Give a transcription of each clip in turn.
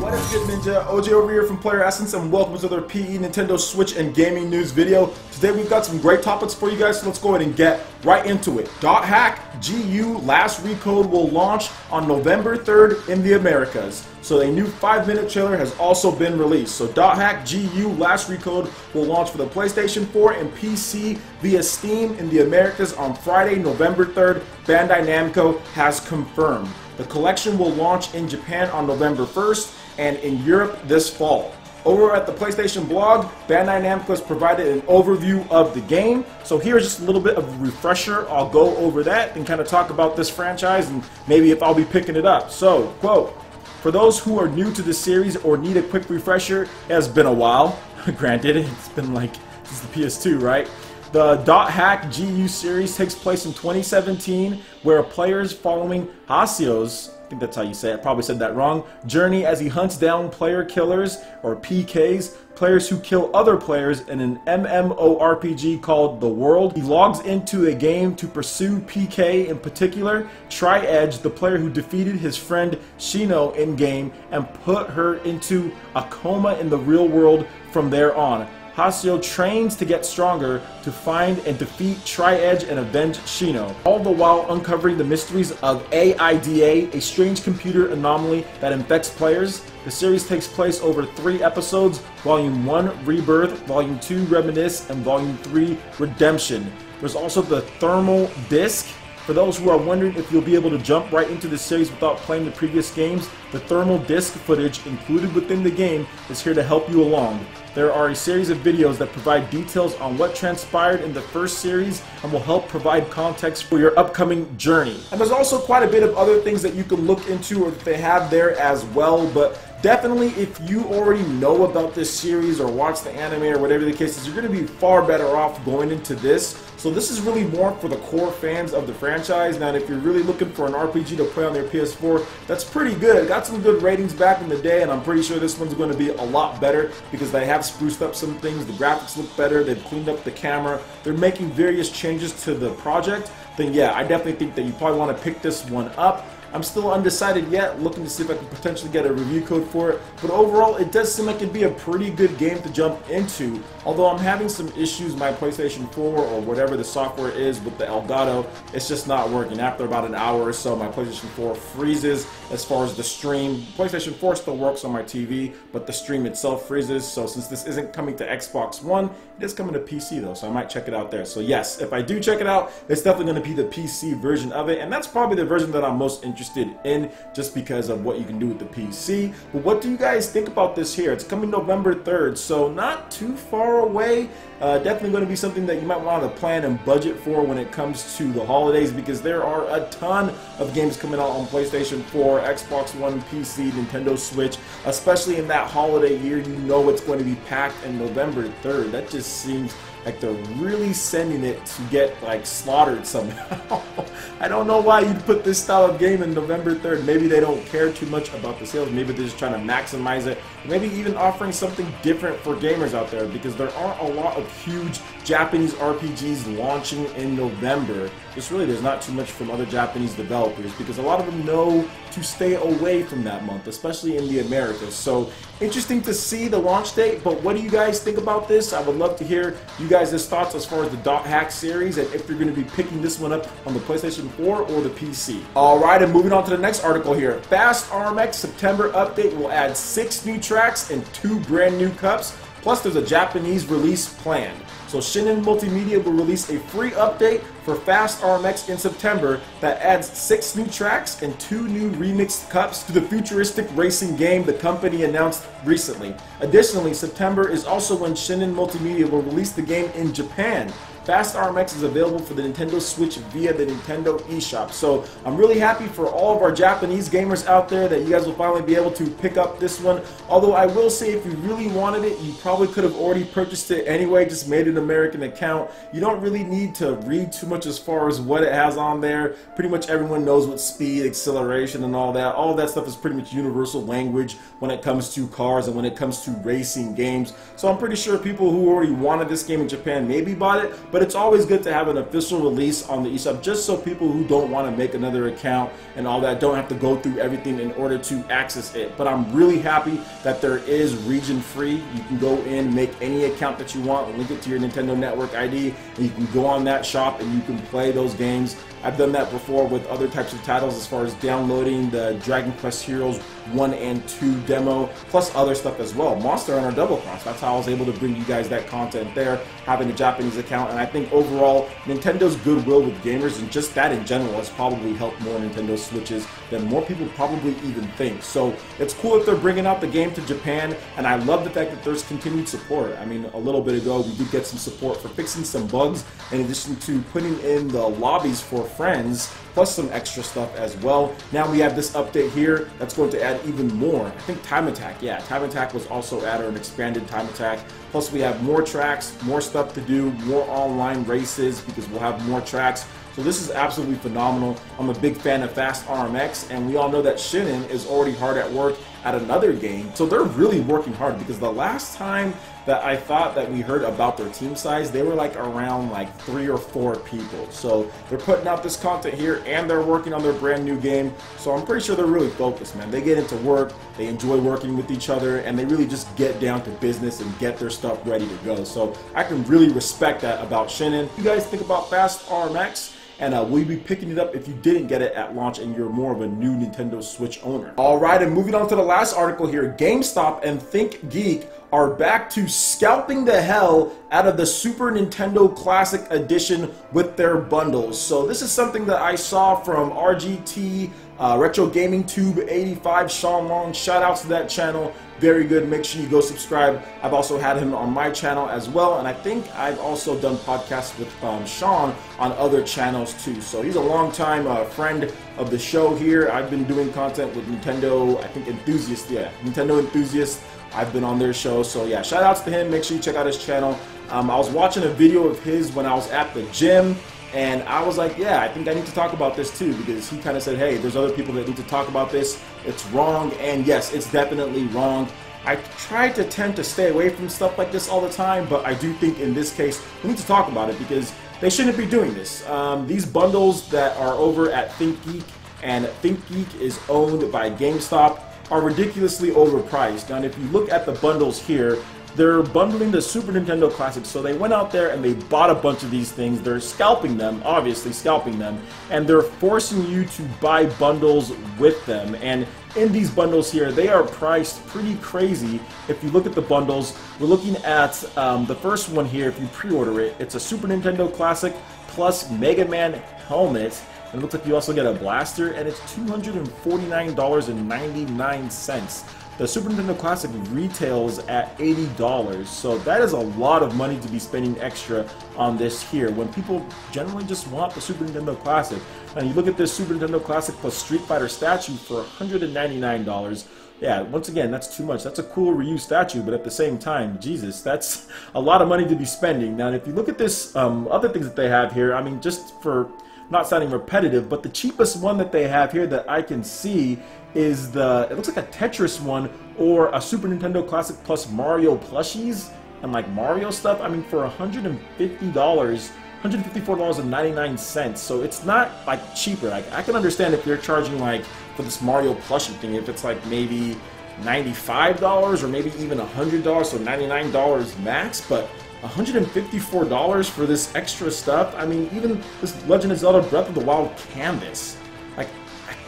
What is good, Ninja? OJ over here from PlayerEssence, and welcome to another PE, Nintendo Switch, and gaming news video. Today we've got some great topics for you guys, so let's go ahead and get right into it. .hack GU Last Recode will launch on November 3rd in the Americas. So a new 5-minute trailer has also been released. So .hack GU Last Recode will launch for the PlayStation 4 and PC via Steam in the Americas on Friday, November 3rd. Bandai Namco has confirmed. The collection will launch in Japan on November 1st and in Europe this fall. Over at the PlayStation blog, Bandai Namco has provided an overview of the game. So here's just a little bit of a refresher. I'll go over that and kind of talk about this franchise and maybe if I'll be picking it up. So, quote, for those who are new to the series or need a quick refresher, it has been a while. Granted, it's been like since the PS2, right? The .hack GU series takes place in 2017, where players following Haseo's, I think that's how you say it, I probably said that wrong, journey as he hunts down player killers, or PKs, players who kill other players in an MMORPG called The World. He logs into a game to pursue PK, in particular, Tri-Edge, the player who defeated his friend Shino in-game and put her into a coma in the real world from there on. Haseo trains to get stronger to find and defeat Tri-Edge and avenge Shino, all the while uncovering the mysteries of AIDA, a strange computer anomaly that infects players. The series takes place over 3 episodes, Volume 1 Rebirth, Volume 2 Reminisce, and Volume 3 Redemption. There's also the Thermal Disc. For those who are wondering if you'll be able to jump right into the series without playing the previous games, the thermal disc footage included within the game is here to help you along. There are a series of videos that provide details on what transpired in the first series and will help provide context for your upcoming journey. And there's also quite a bit of other things that you can look into or that they have there as well, but definitely if you already know about this series or watch the anime or whatever the case is, you're going to be far better off going into this. So this is really more for the core fans of the franchise. Now if you're really looking for an RPG to play on their PS4, that's pretty good. It got some good ratings back in the day, and I'm pretty sure this one's going to be a lot better because they have spruced up some things. The graphics look better, they've cleaned up the camera, they're making various changes to the project. Then yeah, I definitely think that you probably want to pick this one up. I'm still undecided yet, looking to see if I can potentially get a review code for it, but overall it does seem like it'd be a pretty good game to jump into, although I'm having some issues with my PlayStation 4 or whatever the software is with the Elgato. It's just not working. After about an hour or so, my PlayStation 4 freezes as far as the stream. PlayStation 4 still works on my TV, but the stream itself freezes, so since this isn't coming to Xbox One, it is coming to PC though, so I might check it out there. So yes, if I do check it out, it's definitely going to be the PC version of it, and that's probably the version that I'm most interested in just because of what you can do with the PC. But what do you guys think about this here? It's coming November 3rd, so not too far away. Definitely going to be something that you might want to plan and budget for when it comes to the holidays, because there are a ton of games coming out on PlayStation 4, Xbox One, PC, Nintendo Switch, especially in that holiday year. You know it's going to be packed, and November 3rd, that just seems like they're really sending it to get like slaughtered somehow. I don't know why you'd put this style of game in November 3rd. Maybe they don't care too much about the sales. Maybe they're just trying to maximize it. Maybe even offering something different for gamers out there, because there aren't a lot of huge Japanese RPGs launching in November. Just really there's not too much from other Japanese developers, because a lot of them know to stay away from that month, especially in the Americas. So interesting to see the launch date, but what do you guys think about this? I would love to hear you guys' thoughts as far as the .hack series, and if you're going to be picking this one up on the PlayStation 4 or the PC. Alright, and moving on to the next article here. Fast RMX September update will add 6 new tracks and 2 brand new cups, plus there's a Japanese release planned. So Shinin Multimedia will release a free update for Fast RMX in September that adds 6 new tracks and 2 new remixed cups to the futuristic racing game the company announced recently. Additionally, September is also when Shinin Multimedia will release the game in Japan. Fast RMX is available for the Nintendo Switch via the Nintendo eShop. So I'm really happy for all of our Japanese gamers out there that you guys will finally be able to pick up this one. Although I will say, if you really wanted it, you probably could have already purchased it anyway, just made an American account. You don't really need to read too much as far as what it has on there. Pretty much everyone knows what speed, acceleration, and all that. All of that stuff is pretty much universal language when it comes to cars and when it comes to racing games. So I'm pretty sure people who already wanted this game in Japan maybe bought it, but but it's always good to have an official release on the eShop, just so people who don't want to make another account and all that don't have to go through everything in order to access it. But I'm really happy that there is region free. You can go in, make any account that you want, link it to your Nintendo Network ID, and you can go on that shop and you can play those games. I've done that before with other types of titles, as far as downloading the Dragon Quest Heroes 1 and 2 demo, plus other stuff as well. Monster Hunter Double Cross, that's how I was able to bring you guys that content there, having a Japanese account. And I think overall, Nintendo's goodwill with gamers, and just that in general, has probably helped more Nintendo Switches than more people probably even think. So it's cool that they're bringing out the game to Japan, and I love the fact that there's continued support. I mean, a little bit ago, we did get some support for fixing some bugs, in addition to putting in the lobbies for friends, plus some extra stuff as well. Now we have this update here that's going to add even more. I think Time Attack, yeah, Time Attack was also added, an expanded Time Attack. Plus we have more tracks, more stuff to do, more online races, because we'll have more tracks. So this is absolutely phenomenal. I'm a big fan of Fast RMX, and we all know that Shinin is already hard at work at another game. So they're really working hard, because the last time that I thought that we heard about their team size, they were like around like 3 or 4 people. So they're putting out this content here, and they're working on their brand new game. So I'm pretty sure they're really focused, man. They get into work, they enjoy working with each other, and they really just get down to business and get their stuff ready to go. So I can really respect that about Shinin. You guys think about Fast RMX? And we'll be picking it up if you didn't get it at launch and you're more of a new Nintendo Switch owner. Alright, and moving on to the last article here, GameStop and ThinkGeek are back to scalping the hell out of the Super Nintendo Classic Edition with their bundles. So this is something that I saw from RGT, Retro Gaming Tube 85, Sean Long. Shout outs to that channel. Very good. Make sure you go subscribe. I've also had him on my channel as well, and I think I've also done podcasts with Sean on other channels too. So he's a long-time friend of the show here. I've been doing content with Nintendo, I think Enthusiast, yeah, Nintendo Enthusiast. I've been on their show, so yeah, shout outs to him. Make sure you check out his channel. I was watching a video of his when I was at the gym, and I was like, yeah, I think I need to talk about this too, because he kind of said, hey, there's other people that need to talk about this. It's wrong, and yes, it's definitely wrong. I try to tend to stay away from stuff like this all the time, but I do think in this case, we need to talk about it, because they shouldn't be doing this. These bundles that are over at ThinkGeek, and ThinkGeek is owned by GameStop, are ridiculously overpriced. Now, if you look at the bundles here, they're bundling the Super Nintendo Classic, so they went out there and they bought a bunch of these things. They're scalping them, obviously scalping them, and they're forcing you to buy bundles with them. And in these bundles here, they are priced pretty crazy. If you look at the bundles, we're looking at the first one here. If you pre-order it, it's a Super Nintendo Classic plus Mega Man helmet. And it looks like you also get a blaster, and it's $249.99. The Super Nintendo Classic retails at $80, so that is a lot of money to be spending extra on this here, when people generally just want the Super Nintendo Classic. And you look at this Super Nintendo Classic plus Street Fighter statue for $199. Yeah, once again, that's too much. That's a cool reused statue, but at the same time, Jesus, that's a lot of money to be spending. Now, if you look at this, other things that they have here, I mean, just for not sounding repetitive, but the cheapest one that they have here that I can see is it looks like a Tetris one, or a Super Nintendo Classic plus Mario plushies and like Mario stuff. I mean, for $150, $154.99. So it's not like cheaper. Like, I can understand if they're charging like for this Mario plushie thing, if it's like maybe $95 or maybe even $100, so $99 max, but $154 for this extra stuff. I mean, even this Legend of Zelda Breath of the Wild canvas, like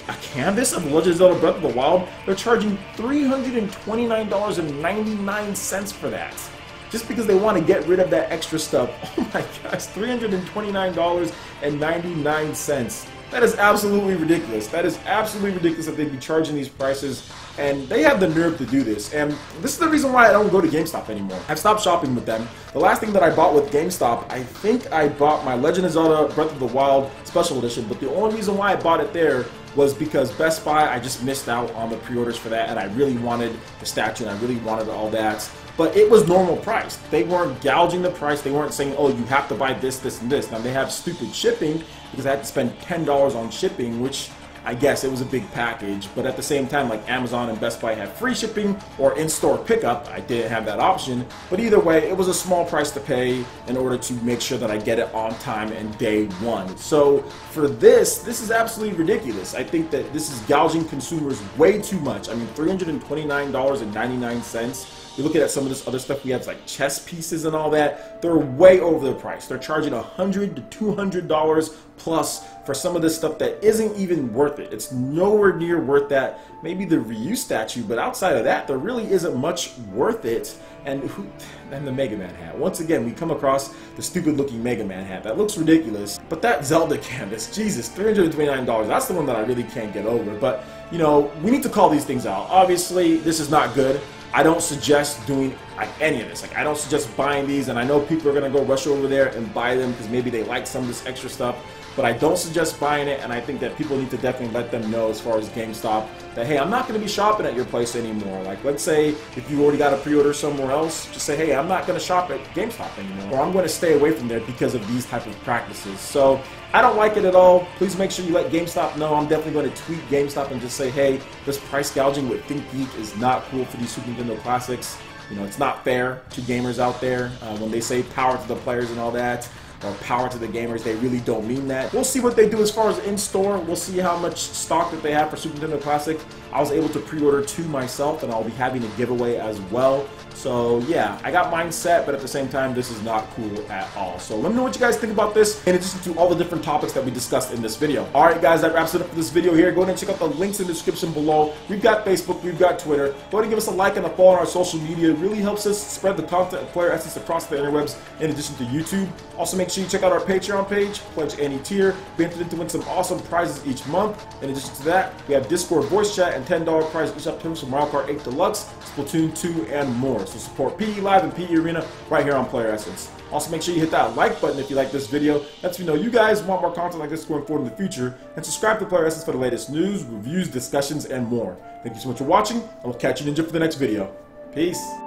a canvas of Legend of Zelda Breath of the Wild, they're charging $329.99 for that, just because they want to get rid of that extra stuff. Oh my gosh, $329.99. That is absolutely ridiculous. That is absolutely ridiculous that they'd be charging these prices, and they have the nerve to do this. And this is the reason why I don't go to GameStop anymore. I've stopped shopping with them. The last thing that I bought with GameStop, I think I bought my Legend of Zelda Breath of the Wild Special Edition, but the only reason why I bought it there was because Best Buy, I just missed out on the pre-orders for that, and I really wanted the statue, and I really wanted all that. But it was normal price. They weren't gouging the price. They weren't saying, oh, you have to buy this, this, and this. Now, they have stupid shipping, because I had to spend $10 on shipping, which I guess it was a big package, but at the same time, like Amazon and Best Buy have free shipping or in-store pickup. I didn't have that option, but either way, it was a small price to pay in order to make sure that I get it on time and day one. So for this is absolutely ridiculous. I think that this is gouging consumers way too much. I mean, $329.99. You're looking at some of this other stuff we have, like chess pieces and all that. They're way over the price. They're charging $100 to $200 plus for some of this stuff that isn't even worth it. It's nowhere near worth that. Maybe the Ryu statue, but outside of that, there really isn't much worth it. And the Mega Man hat. Once again, we come across the stupid looking Mega Man hat. That looks ridiculous. But that Zelda canvas, Jesus, $329. That's the one that I really can't get over. But, you know, we need to call these things out. Obviously, this is not good. I don't suggest doing any of this. Like, I don't suggest buying these, and I know people are gonna go rush over there and buy them because maybe they like some of this extra stuff, but I don't suggest buying it, and I think that people need to definitely let them know, as far as GameStop, that hey, I'm not gonna be shopping at your place anymore. Like, let's say if you already got a pre-order somewhere else, just say, hey, I'm not gonna shop at GameStop anymore, or I'm gonna stay away from there because of these type of practices. So I don't like it at all. Please make sure you let GameStop know. I'm definitely going to tweet GameStop and just say, hey, this price gouging with ThinkGeek is not cool for these Super Nintendo Classics. You know, it's not fair to gamers out there. When they say power to the players and all that, or power to the gamers, they really don't mean that. We'll see what they do as far as in-store. We'll see how much stock that they have for Super Nintendo Classic. I was able to pre-order 2 myself, and I'll be having a giveaway as well. So yeah, I got mine set, but at the same time, this is not cool at all. So let me know what you guys think about this, in addition to all the different topics that we discussed in this video. Alright guys, that wraps it up for this video here. Go ahead and check out the links in the description below. We've got Facebook, we've got Twitter. Go ahead and give us a like and a follow on our social media. It really helps us spread the content of PlayerEssence across the interwebs, in addition to YouTube. Also make sure you check out our Patreon page, pledge any tier. Be entered to win some awesome prizes each month. In addition to that, we have Discord voice chat and $10 prize each October for Mario Kart 8 Deluxe, Splatoon 2, and more. So support PE Live and PE Arena right here on PlayerEssence. Also make sure you hit that like button if you like this video. Lets me know you guys want more content like this going forward in the future. And subscribe to PlayerEssence for the latest news, reviews, discussions, and more. Thank you so much for watching, and we'll catch you Ninja for the next video. Peace.